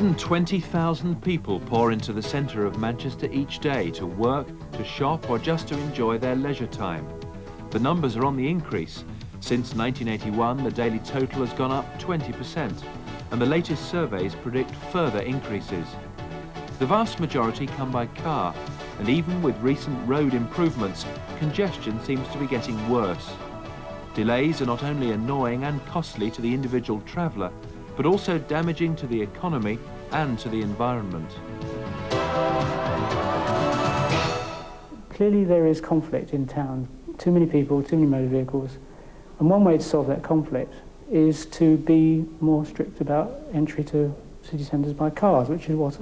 120,000 people pour into the centre of Manchester each day to work, to shop or just to enjoy their leisure time. The numbers are on the increase. Since 1981, the daily total has gone up 20%, and the latest surveys predict further increases. The vast majority come by car, and even with recent road improvements, congestion seems to be getting worse. Delays are not only annoying and costly to the individual traveller, but also damaging to the economy and to the environment. Clearly there is conflict in town. Too many people, too many motor vehicles. And one way to solve that conflict is to be more strict about entry to city centres by cars, which is what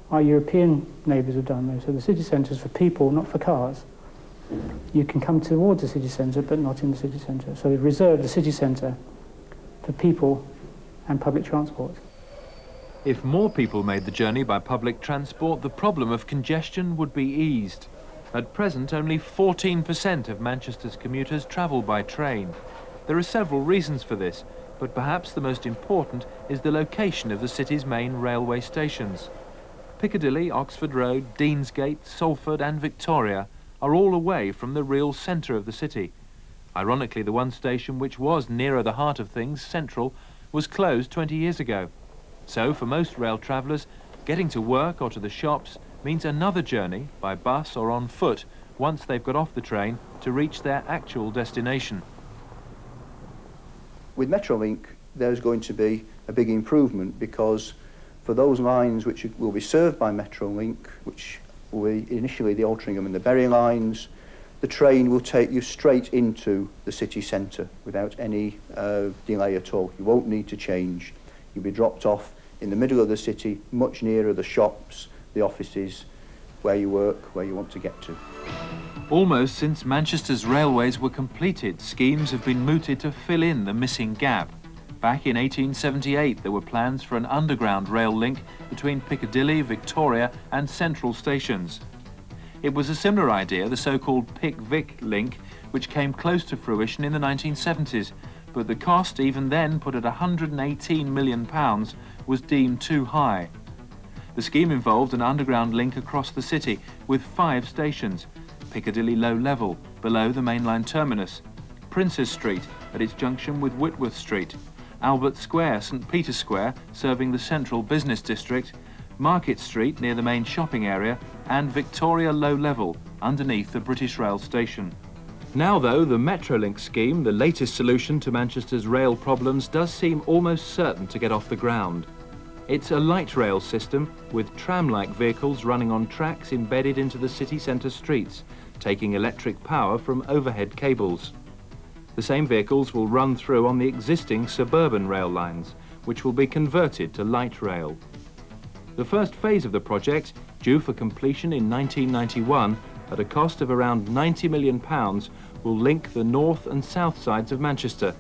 our European neighbours have done. So the city centre is for people, not for cars. You can come towards the city centre, but not in the city centre. So they've reserved the city centre for people and public transport. If more people made the journey by public transport, the problem of congestion would be eased. At present, only 14% of Manchester's commuters travel by train. There are several reasons for this, but perhaps the most important is the location of the city's main railway stations. Piccadilly, Oxford Road, Deansgate, Salford and Victoria are all away from the real centre of the city. Ironically, the one station which was nearer the heart of things, Central, was closed 20 years ago. So for most rail travellers, getting to work or to the shops means another journey by bus or on foot once they've got off the train to reach their actual destination. With Metrolink, there's going to be a big improvement because for those lines which will be served by Metrolink, which will be initially the Altrincham and the Bury lines, the train will take you straight into the city centre without any delay at all. You won't need to change. You'll be dropped off in the middle of the city, much nearer the shops, the offices, where you work, where you want to get to. Almost since Manchester's railways were completed, schemes have been mooted to fill in the missing gap. Back in 1878, there were plans for an underground rail link between Piccadilly, Victoria and Central stations. It was a similar idea, the so-called Pick-Vic link, which came close to fruition in the 1970s, but the cost, even then put at £118 million, was deemed too high. The scheme involved an underground link across the city with 5 stations: Piccadilly Low Level, below the mainline terminus, Princes Street at its junction with Whitworth Street, Albert Square, St Peter's Square, serving the central business district, Market Street near the main shopping area, and Victoria Low Level underneath the British Rail station. Now though, the Metrolink scheme, the latest solution to Manchester's rail problems, does seem almost certain to get off the ground. It's a light rail system with tram-like vehicles running on tracks embedded into the city centre streets, taking electric power from overhead cables. The same vehicles will run through on the existing suburban rail lines, which will be converted to light rail. The first phase of the project, due for completion in 1991, at a cost of around £90 million, will link the north and south sides of Manchester,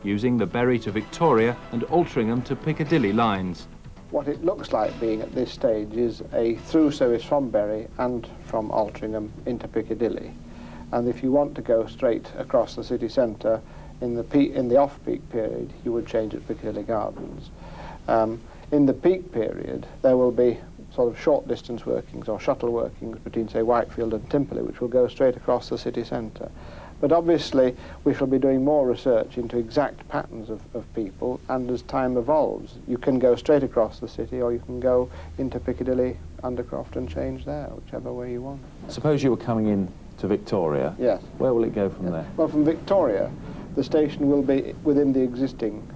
using the Bury to Victoria and Altrincham to Piccadilly lines. What it looks like being at this stage is a through service from Bury and from Altrincham into Piccadilly. And if you want to go straight across the city centre in the off-peak period, you would change at Piccadilly Gardens. In the peak period, there will be sort of short distance workings or shuttle workings between, say, Whitefield and Timperley, which will go straight across the city centre. But obviously, we shall be doing more research into exact patterns of people, and as time evolves, you can go straight across the city, or you can go into Piccadilly, Undercroft, and change there, whichever way you want. Suppose you were coming in to Victoria. Yes. Where will it go from there? Well, from Victoria, the station will be within the existing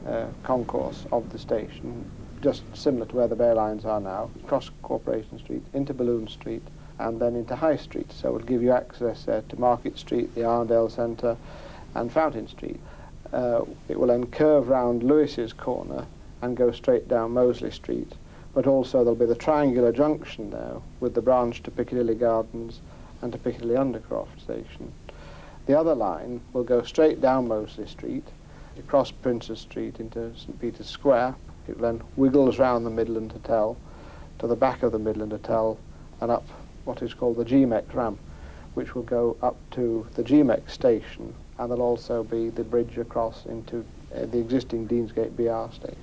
concourse of the station, just similar to where the Bay lines are now, across Corporation Street, into Balloon Street, and then into High Street. So it will give you access to Market Street, the Arndale Centre, and Fountain Street. It will then curve round Lewis's Corner and go straight down Mosley Street. But also there'll be the triangular junction there with the branch to Piccadilly Gardens and to Piccadilly Undercroft Station. The other line will go straight down Mosley Street, across Princes Street into St Peter's Square. It then wiggles round the Midland Hotel to the back of the Midland Hotel and up what is called the GMEX ramp, which will go up to the GMEX station, and there'll also be the bridge across into the existing Deansgate BR station.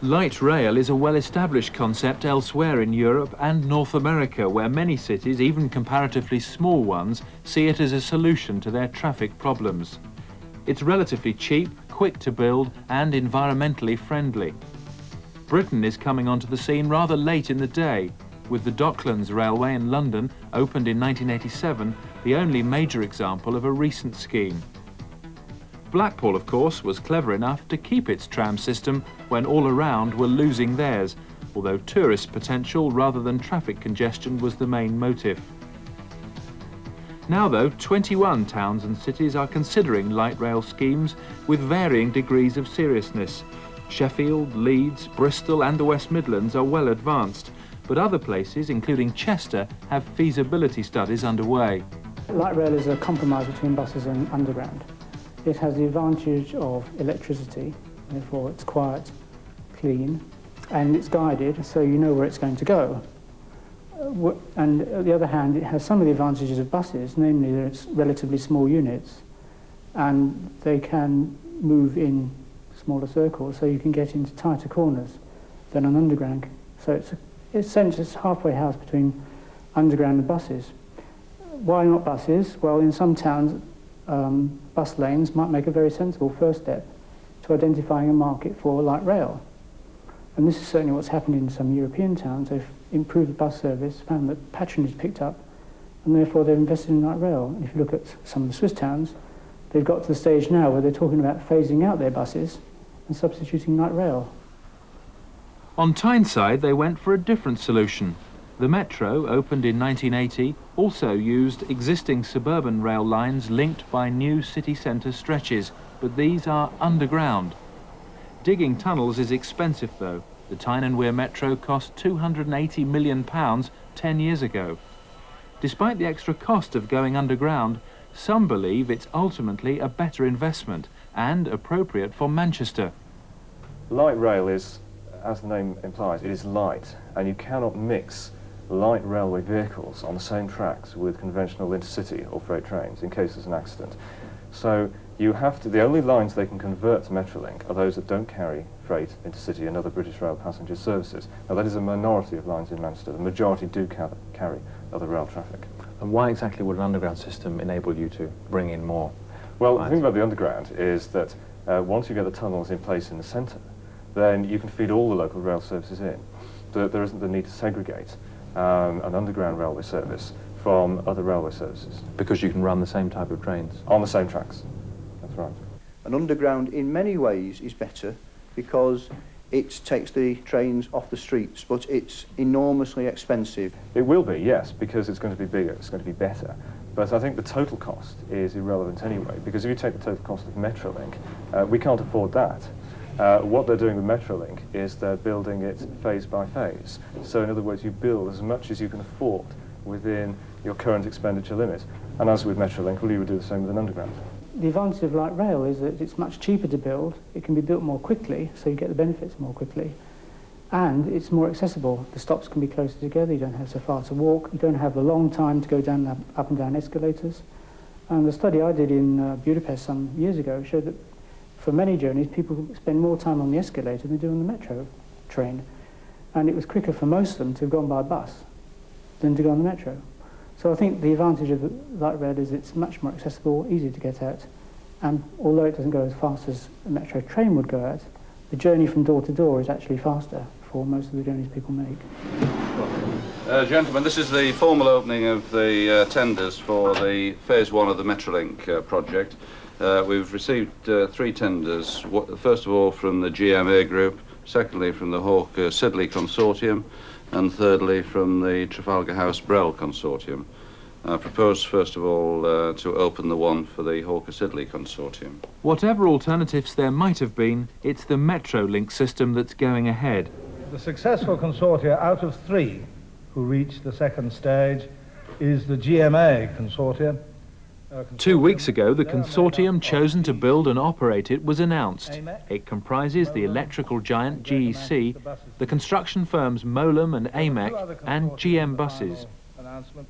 Light rail is a well-established concept elsewhere in Europe and North America, where many cities, even comparatively small ones, see it as a solution to their traffic problems. It's relatively cheap, quick to build and environmentally friendly. Britain is coming onto the scene rather late in the day, with the Docklands Railway in London, opened in 1987, the only major example of a recent scheme. Blackpool, of course, was clever enough to keep its tram system when all around were losing theirs, although tourist potential rather than traffic congestion was the main motive. Now though, 21 towns and cities are considering light rail schemes with varying degrees of seriousness. Sheffield, Leeds, Bristol and the West Midlands are well advanced, but other places, including Chester, have feasibility studies underway. Light rail is a compromise between buses and underground. It has the advantage of electricity, therefore it's quiet, clean, and it's guided, so you know where it's going to go. And on the other hand, it has some of the advantages of buses, namely that it's relatively small units, and they can move in smaller circles, so you can get into tighter corners than an underground. So it's essentially a halfway house between underground and buses. Why not buses? Well, in some towns, bus lanes might make a very sensible first step to identifying a market for light rail. And this is certainly what's happened in some European towns. They've improved the bus service, found that patronage picked up, and therefore they've invested in light rail. And if you look at some of the Swiss towns, they've got to the stage now where they're talking about phasing out their buses and substituting light rail. On Tyneside, they went for a different solution. The Metro, opened in 1980, also used existing suburban rail lines linked by new city centre stretches, but these are underground. Digging tunnels is expensive though. The Tyne and Wear Metro cost £280 million 10 years ago. Despite the extra cost of going underground, some believe it's ultimately a better investment and appropriate for Manchester. Light rail is, as the name implies, it is light, and you cannot mix light railway vehicles on the same tracks with conventional intercity or freight trains in case there's an accident. So you have to, the only lines they can convert to Metrolink are those that don't carry freight, intercity and other British Rail passenger services. Now that is a minority of lines in Manchester. The majority do carry other rail traffic. And why exactly would an underground system enable you to bring in more? Well, the thing about the underground is that once you get the tunnels in place in the centre, then you can feed all the local rail services in. There isn't the need to segregate an underground railway service from other railway services. Because you can run the same type of trains? On the same tracks, that's right. An underground in many ways is better because it takes the trains off the streets, but it's enormously expensive. It will be, yes, because it's going to be bigger, it's going to be better. But I think the total cost is irrelevant anyway, because if you take the total cost of Metrolink, we can't afford that. What they're doing with Metrolink is they're building it phase by phase. So in other words, you build as much as you can afford within your current expenditure limit. And as with Metrolink, well, you would do the same with an underground. The advantage of light rail is that it's much cheaper to build, it can be built more quickly, so you get the benefits more quickly, and it's more accessible. The stops can be closer together, you don't have so far to walk, you don't have a long time to go down up and down escalators. And the study I did in Budapest some years ago showed that for many journeys, people spend more time on the escalator than they do on the metro train. And it was quicker for most of them to have gone by bus than to go on the metro. So I think the advantage of the light rail is it's much more accessible, easy to get at, and although it doesn't go as fast as a metro train would go at, the journey from door to door is actually faster for most of the journeys people make. Gentlemen, this is the formal opening of the tenders for the phase 1 of the Metrolink project. We've received 3 tenders, first of all from the GMA group, secondly from the Hawker-Siddeley consortium, and thirdly from the Trafalgar House-Brell consortium. I propose first of all to open the one for the Hawker-Siddeley consortium. Whatever alternatives there might have been, it's the Metrolink system that's going ahead. The successful consortia out of 3 who reached the second stage is the GMA consortium. 2 weeks ago, the consortium chosen to build and operate it was announced. It comprises the electrical giant GEC, the construction firms Molam and AMEC, and GM Buses.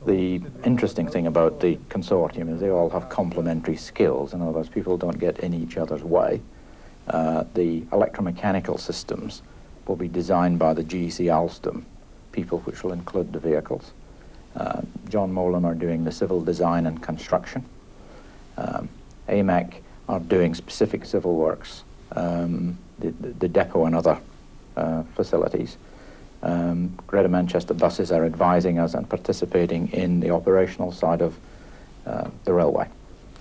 The interesting thing about the consortium is they all have complementary skills. In other words, people don't get in each other's way. The electromechanical systems will be designed by the GC Alstom people, which will include the vehicles. John Molan are doing the civil design and construction. AMEC are doing specific civil works, the depot and other facilities. Greater Manchester Buses are advising us and participating in the operational side of the railway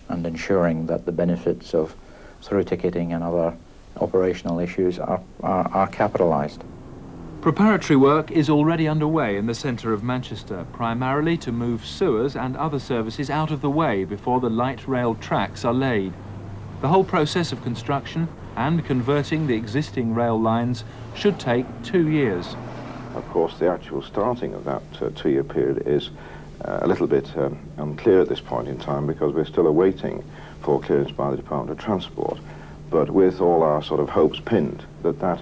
and ensuring that the benefits of through ticketing and other operational issues are capitalised. Preparatory work is already underway in the centre of Manchester, primarily to move sewers and other services out of the way before the light rail tracks are laid. The whole process of construction and converting the existing rail lines should take 2 years. Of course, the actual starting of that 2-year period is a little bit unclear at this point in time, because we're still awaiting for clearance by the Department of Transport. But with all our sort of hopes pinned that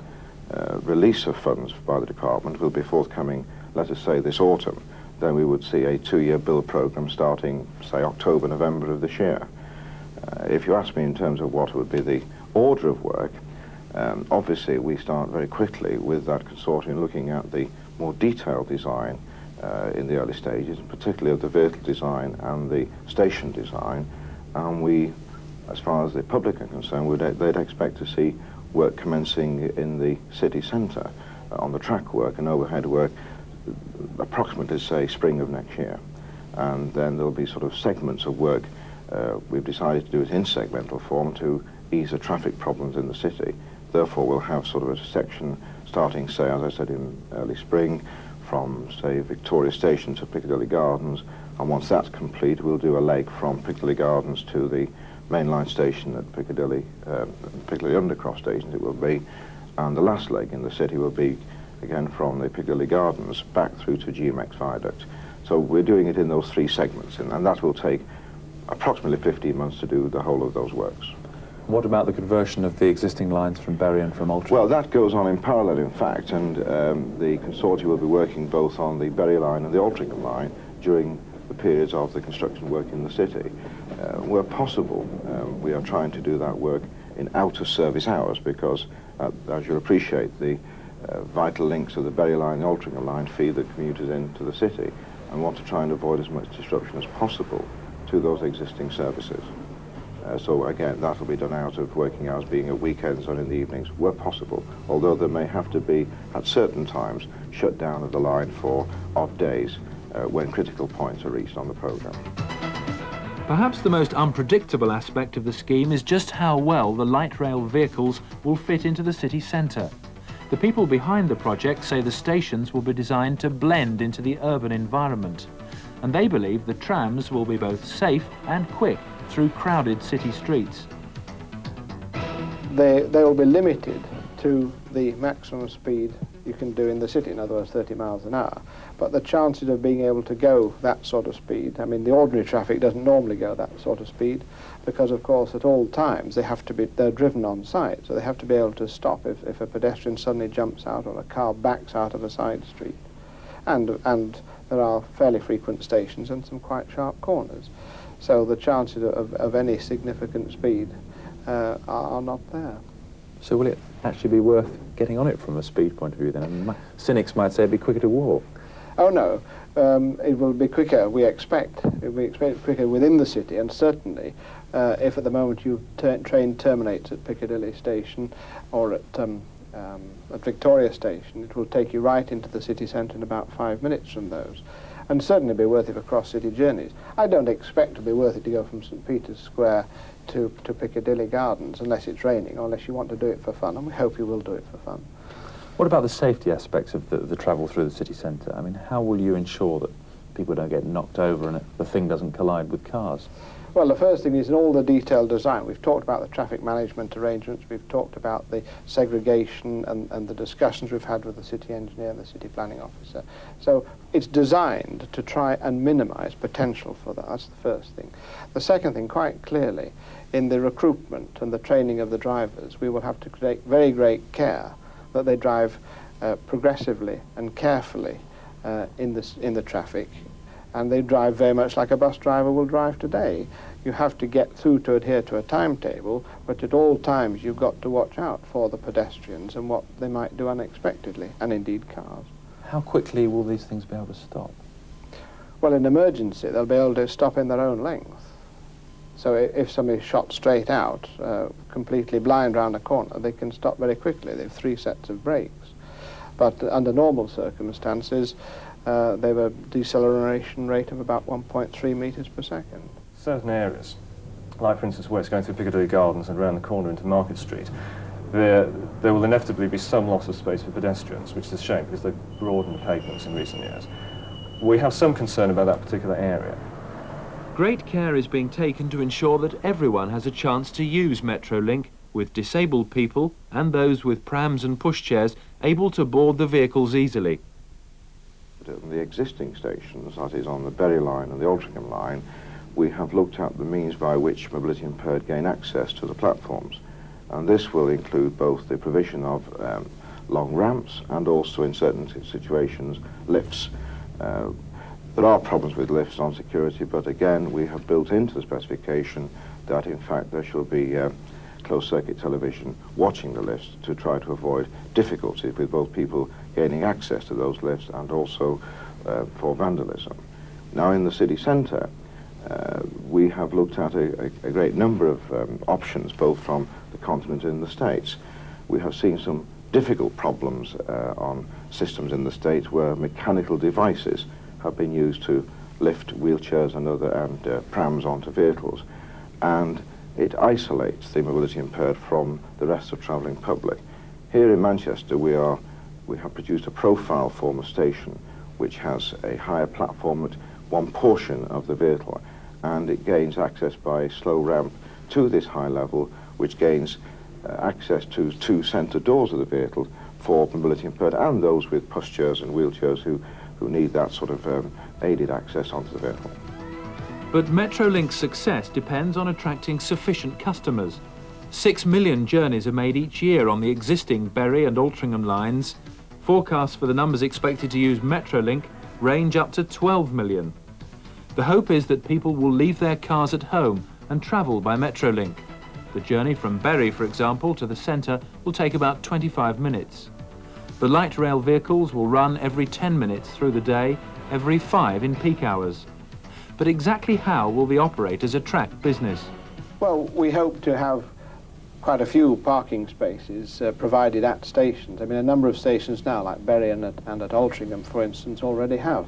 release of funds by the department will be forthcoming, let us say, this autumn, then we would see a 2-year build programme starting, say, October, November of this year. If you ask me in terms of what would be the order of work, obviously we start very quickly with that consortium looking at the more detailed design in the early stages, particularly of the vehicle design and the station design, and we, as far as the public are concerned, they'd expect to see work commencing in the city centre on the track work and overhead work approximately, say, spring of next year. And then there'll be sort of segments of work. We've decided to do it in segmental form to ease the traffic problems in the city. Therefore, we'll have sort of a section starting, say, as I said, in early spring, from, say, Victoria Station to Piccadilly Gardens, and once that's complete, we'll do a leg from Piccadilly Gardens to the mainline station at Piccadilly, Piccadilly Undercross stations it will be, and the last leg in the city will be, again, from the Piccadilly Gardens back through to GMX Viaduct. So we're doing it in those 3 segments, and that will take approximately 15 months to do the whole of those works. What about the conversion of the existing lines from Bury and from Altrincham? Well, that goes on in parallel, in fact, and the consortium will be working both on the Bury line and the Altrincham line during the periods of the construction work in the city. Where possible, we are trying to do that work in out-of-service hours, because, as you'll appreciate, the vital links of the Bury line and the Altrincham line feed the commuters into the city, and want to try and avoid as much disruption as possible to those existing services. So again, that will be done out of working hours, being at weekends or in the evenings, where possible, although there may have to be, at certain times, shut down of the line for odd days when critical points are reached on the programme. Perhaps the most unpredictable aspect of the scheme is just how well the light rail vehicles will fit into the city centre. The people behind the project say the stations will be designed to blend into the urban environment, and they believe the trams will be both safe and quick through crowded city streets. They will be limited to the maximum speed you can do in the city, in other words 30 miles an hour. But the chances of being able to go that sort of speed, I mean, the ordinary traffic doesn't normally go that sort of speed, because of course at all times they're driven on site, so they have to be able to stop if a pedestrian suddenly jumps out or a car backs out of a side street. And there are fairly frequent stations and some quite sharp corners. So the chances of any significant speed are not there. So will it actually be worth getting on it from a speed point of view then? I mean, cynics might say it'd be quicker to walk. Oh no, it will be quicker, we expect. We expect quicker within the city, and certainly if at the moment your train terminates at Piccadilly Station or at Victoria Station, it will take you right into the city centre in about 5 minutes from those. And certainly be worth it for cross-city journeys. I don't expect to be worth it to go from St Peter's Square to Piccadilly Gardens unless it's raining, or unless you want to do it for fun, and we hope you will do it for fun. What about the safety aspects of the travel through the city centre? I mean, how will you ensure that people don't get knocked over and the thing doesn't collide with cars? Well, the first thing is in all the detailed design. We've talked about the traffic management arrangements, we've talked about the segregation and the discussions we've had with the city engineer and the city planning officer. So it's designed to try and minimise potential for that. That's the first thing. The second thing, quite clearly, in the recruitment and the training of the drivers, we will have to take very great care that they drive progressively and carefully in the traffic, and they drive very much like a bus driver will drive today. you have to get through to adhere to a timetable, but at all times you've got to watch out for the pedestrians and what they might do unexpectedly, and indeed cars. How quickly will these things be able to stop? Well, in emergency, they'll be able to stop in their own length. So if somebody's shot straight out, completely blind round a corner, they can stop very quickly. They have 3 sets of brakes. But under normal circumstances, they have a deceleration rate of about 1.3 meters per second. Certain areas, like for instance where it's going through Piccadilly Gardens and around the corner into Market Street, there will inevitably be some loss of space for pedestrians, which is a shame because they've broadened the pavements in recent years. We have some concern about that particular area. Great care is being taken to ensure that everyone has a chance to use Metrolink, with disabled people and those with prams and pushchairs able to board the vehicles easily. On the existing stations, that is on the Bury line and the Altrincham line, we have looked at the means by which mobility impaired gain access to the platforms. And this will include both the provision of long ramps and also in certain situations lifts. There are problems with lifts on security, but again we have built into the specification that in fact there shall be closed-circuit television watching the lifts to try to avoid difficulties with both people gaining access to those lifts and also for vandalism. Now in the city centre we have looked at a great number of options both from the continent and the States. We have seen some difficult problems on systems in the States where mechanical devices have been used to lift wheelchairs and prams onto vehicles, and it isolates the mobility impaired from the rest of travelling public. Here in Manchester we have produced a profile form of station which has a higher platform at one portion of the vehicle, and it gains access by a slow ramp to this high level, which gains access to 2 centre doors of the vehicle for mobility impaired and those with pushchairs and wheelchairs who need that sort of aided access onto the vehicle. But Metrolink's success depends on attracting sufficient customers. 6 million journeys are made each year on the existing Bury and Altrincham lines. Forecasts for the numbers expected to use Metrolink range up to 12 million. The hope is that people will leave their cars at home and travel by Metrolink. The journey from Bury, for example, to the centre will take about 25 minutes. The light rail vehicles will run every 10 minutes through the day, every 5 in peak hours. But exactly how will the operators attract business? Well, we hope to have quite a few parking spaces provided at stations. I mean, a number of stations now, like Bury and at Altrincham, for instance, already have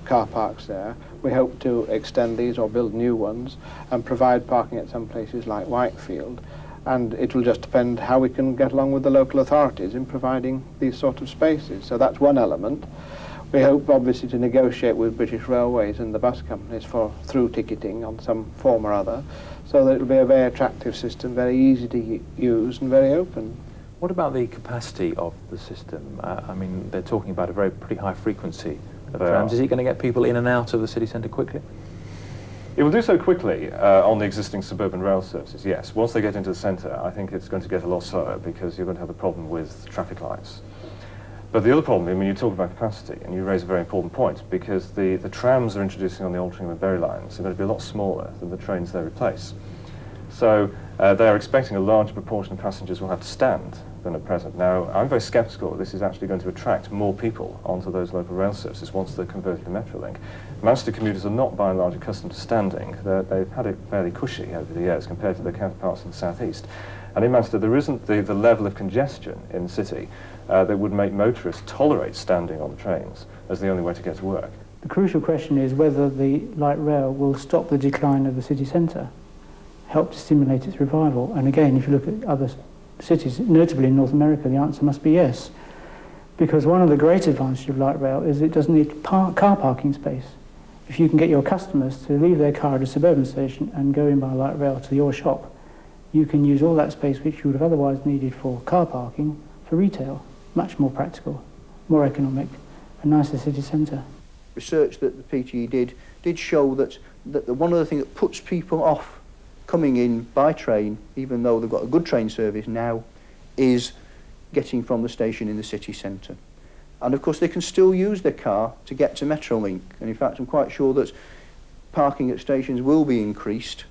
car parks there. We hope to extend these or build new ones and provide parking at some places like Whitefield. And it will just depend how we can get along with the local authorities in providing these sort of spaces. So that's one element. We hope obviously to negotiate with British Railways and the bus companies for through ticketing on some form or other, so that it will be a very attractive system, very easy to use and very open. What about the capacity of the system? I mean, they're talking about a pretty high frequency of trams. Is it going to get people in and out of the city centre quickly? It will do so quickly on the existing suburban rail services, yes. Once they get into the centre, I think it's going to get a lot slower because you're going to have a problem with traffic lights. But the other problem, I mean, you talk about capacity, and you raise a very important point, because the trams they're introducing on the Altrincham and Bury lines are going to be a lot smaller than the trains they replace. So they're expecting a larger proportion of passengers will have to stand than at present. Now, I'm very sceptical that this is actually going to attract more people onto those local rail services once they're converted to Metrolink. Manchester commuters are not, by and large, accustomed to standing. They've had it fairly cushy over the years compared to their counterparts in the southeast. And in Manchester, there isn't the level of congestion in the city that would make motorists tolerate standing on the trains as the only way to get to work. The crucial question is whether the light rail will stop the decline of the city centre, help to stimulate its revival. And again, if you look at other cities, notably in North America, the answer must be yes. Because one of the great advantages of light rail is it doesn't need car parking space. If you can get your customers to leave their car at a suburban station and go in by light rail to your shop, you can use all that space which you would have otherwise needed for car parking for retail. Much more practical, more economic, a nicer city centre. Research that the PTE did show that the one of the things that puts people off coming in by train, even though they've got a good train service now, is getting from the station in the city centre. And of course they can still use their car to get to Metrolink, and in fact I'm quite sure that parking at stations will be increased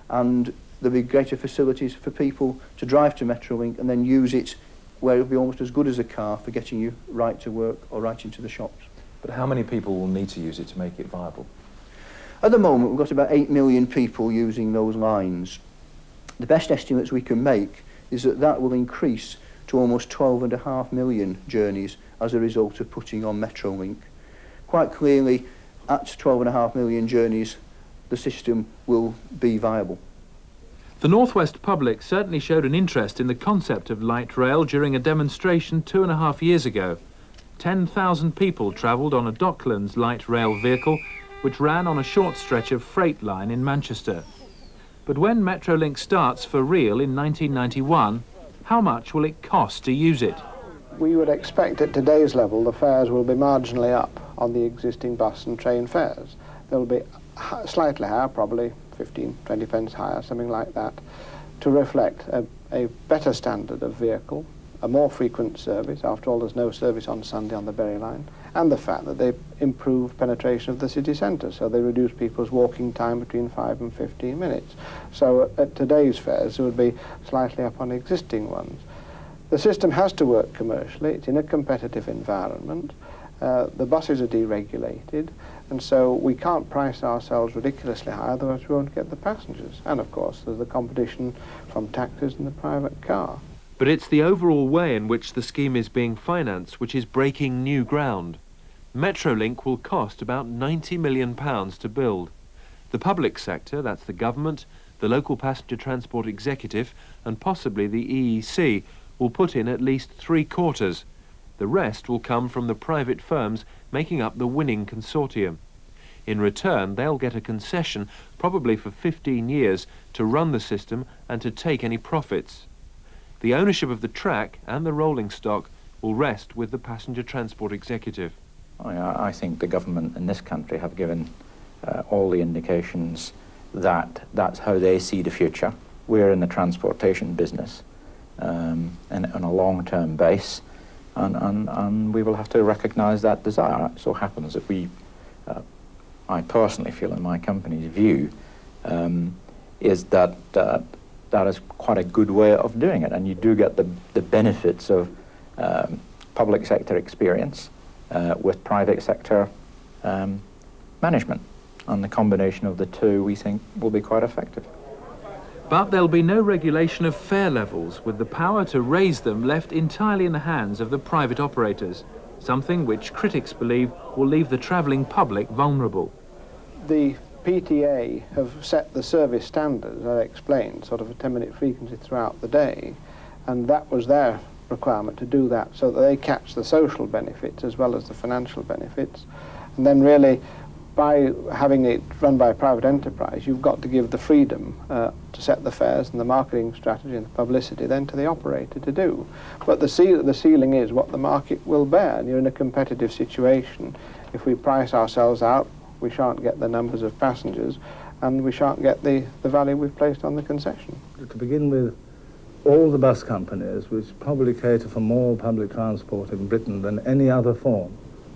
and there'll be greater facilities for people to drive to Metrolink and then use it where it'll be almost as good as a car for getting you right to work or right into the shops. But how many people will need to use it to make it viable? At the moment, we've got about 8 million people using those lines. The best estimates we can make is that that will increase to almost 12.5 million journeys as a result of putting on Metrolink. Quite clearly, at 12.5 million journeys, the system will be viable. The North West public certainly showed an interest in the concept of light rail during a demonstration 2.5 years ago. 10,000 people travelled on a Docklands light rail vehicle which ran on a short stretch of freight line in Manchester. But when Metrolink starts for real in 1991, how much will it cost to use it? We would expect at today's level the fares will be marginally up on the existing bus and train fares. They'll be slightly higher, probably 15, 20 pence higher, something like that, to reflect a better standard of vehicle, a more frequent service. After all, there's no service on Sunday on the Bury line, and the fact that they improve penetration of the city centre, so they reduce people's walking time between 5 and 15 minutes. So at today's fares, it would be slightly up on existing ones. The system has to work commercially. It's in a competitive environment. The buses are deregulated, and so we can't price ourselves ridiculously high, otherwise we won't get the passengers. And of course, there's the competition from taxis and the private car. But it's the overall way in which the scheme is being financed which is breaking new ground. Metrolink will cost about £90 million to build. The public sector, that's the government, the local passenger transport executive and possibly the EEC, will put in at least 3/4. The rest will come from the private firms making up the winning consortium. In return, they'll get a concession, probably for 15 years, to run the system and to take any profits. The ownership of the track and the rolling stock will rest with the passenger transport executive. I think the government in this country have given all the indications that that's how they see the future. We're in the transportation business and on a long-term base, and we will have to recognise that desire. It so happens that I personally feel, in my company's view, is that that is quite a good way of doing it, and you do get the benefits of public sector experience with private sector management, and the combination of the two we think will be quite effective. But there'll be no regulation of fare levels, with the power to raise them left entirely in the hands of the private operators, something which critics believe will leave the travelling public vulnerable. The PTA have set the service standards, as I explained, sort of a 10-minute frequency throughout the day, and that was their requirement to do that so that they catch the social benefits as well as the financial benefits. And then really, by having it run by a private enterprise, you've got to give the freedom to set the fares and the marketing strategy and the publicity then to the operator to do. But the ceiling is what the market will bear, and you're in a competitive situation. If we price ourselves out, we shan't get the numbers of passengers, and we shan't get the value we've placed on the concession. To begin with, all the bus companies, which probably cater for more public transport in Britain than any other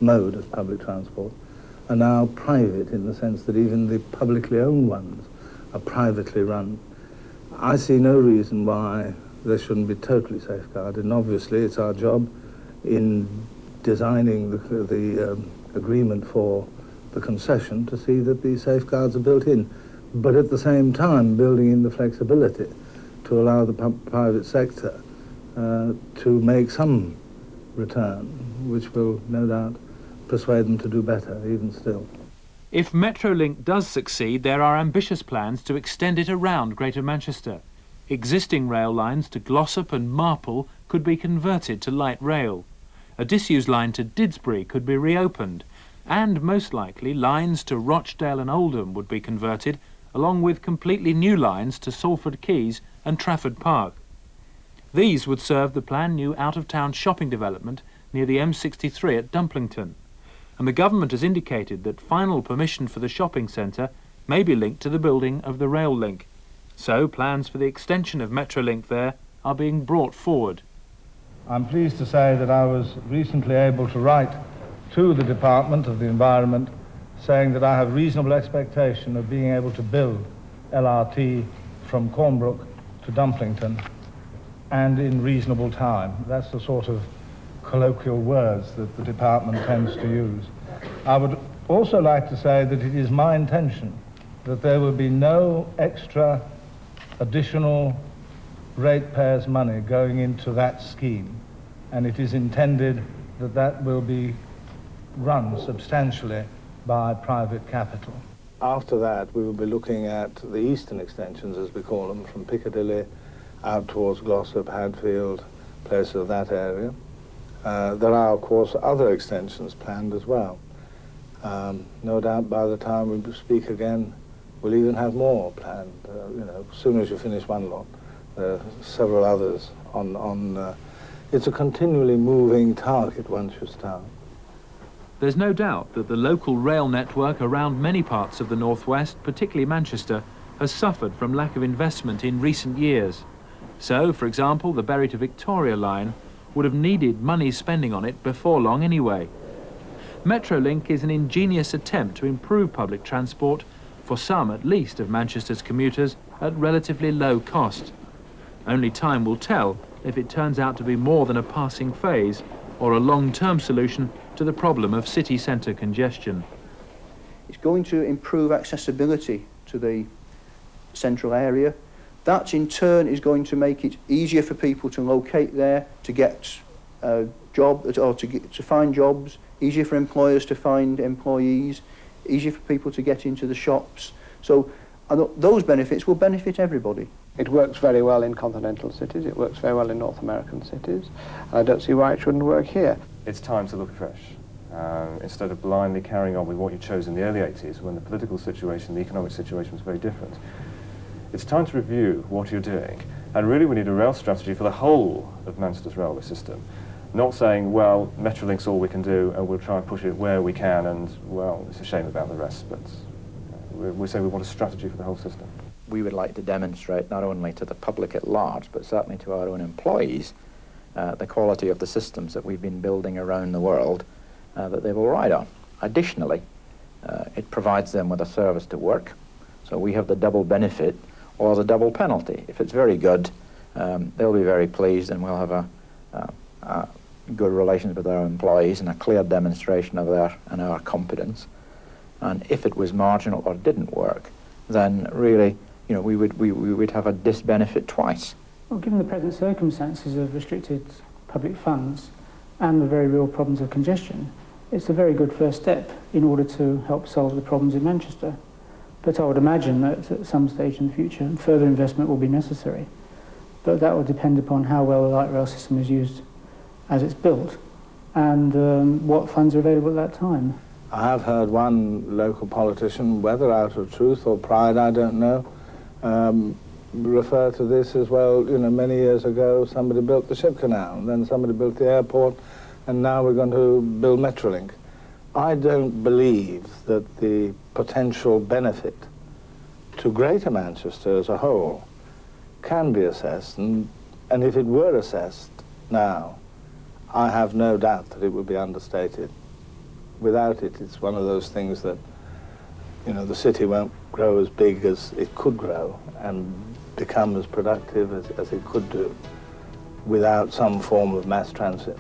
mode of public transport, are now private, in the sense that even the publicly owned ones are privately run. I see no reason why they shouldn't be totally safeguarded, and obviously it's our job in designing the agreement for the concession to see that these safeguards are built in, but at the same time building in the flexibility to allow the private sector to make some return, which will no doubt persuade them to do better, even still. If Metrolink does succeed, there are ambitious plans to extend it around Greater Manchester. Existing rail lines to Glossop and Marple could be converted to light rail. A disused line to Didsbury could be reopened, and most likely lines to Rochdale and Oldham would be converted, along with completely new lines to Salford Quays and Trafford Park. These would serve the planned new out-of-town shopping development near the M63 at Dumplington, and the government has indicated that final permission for the shopping centre may be linked to the building of the rail link. So plans for the extension of Metrolink there are being brought forward. I'm pleased to say that I was recently able to write to the Department of the Environment saying that I have reasonable expectation of being able to build LRT from Cornbrook to Dumplington, and in reasonable time. That's the sort of colloquial words that the department tends to use. I would also like to say that it is my intention that there will be no extra additional ratepayers' money going into that scheme, and it is intended that that will be run substantially by private capital. After that, we will be looking at the eastern extensions, as we call them, from Piccadilly out towards Glossop, Hadfield, places of that area. There are, of course, other extensions planned as well. No doubt by the time we speak again, we'll even have more planned. You know, as soon as you finish one lot, there are several others on it's a continually moving target once you start. There's no doubt that the local rail network around many parts of the northwest, particularly Manchester, has suffered from lack of investment in recent years. So, for example, the Bury to Victoria line would have needed money spending on it before long anyway. Metrolink is an ingenious attempt to improve public transport for some, at least, of Manchester's commuters at relatively low cost. Only time will tell if it turns out to be more than a passing phase or a long-term solution to the problem of city centre congestion. It's going to improve accessibility to the central area. That in turn is going to make it easier for people to locate there, to get a job, or to find jobs, easier for employers to find employees, easier for people to get into the shops. So those benefits will benefit everybody. It works very well in continental cities, it works very well in North American cities, and I don't see why it shouldn't work here. It's time to look afresh. Instead of blindly carrying on with what you chose in the early 80s, when the political situation, the economic situation was very different. It's time to review what you're doing, and really we need a rail strategy for the whole of Manchester's railway system. Not saying, well, Metrolink's all we can do and we'll try and push it where we can, and, well, it's a shame about the rest, but we say we want a strategy for the whole system. We would like to demonstrate not only to the public at large, but certainly to our own employees, the quality of the systems that we've been building around the world that they will ride on. Additionally, it provides them with a service to work, so we have the double benefit or the double penalty. If it's very good, they'll be very pleased, and we'll have a good relations with our employees and a clear demonstration of our competence. And if it was marginal or didn't work, then really, you know, we would have a disbenefit twice. Well, given the present circumstances of restricted public funds and the very real problems of congestion, it's a very good first step in order to help solve the problems in Manchester. But I would imagine that at some stage in the future, further investment will be necessary. But that will depend upon how well the light rail system is used as it's built and what funds are available at that time. I have heard one local politician, whether out of truth or pride, I don't know, refer to this as, well, you know, many years ago somebody built the ship canal, and then somebody built the airport, and now we're going to build Metrolink. I don't believe that the potential benefit to Greater Manchester as a whole can be assessed, and if it were assessed now, I have no doubt that it would be understated. Without it, it's one of those things that, you know, the city won't grow as big as it could grow and become as productive as it could do without some form of mass transit.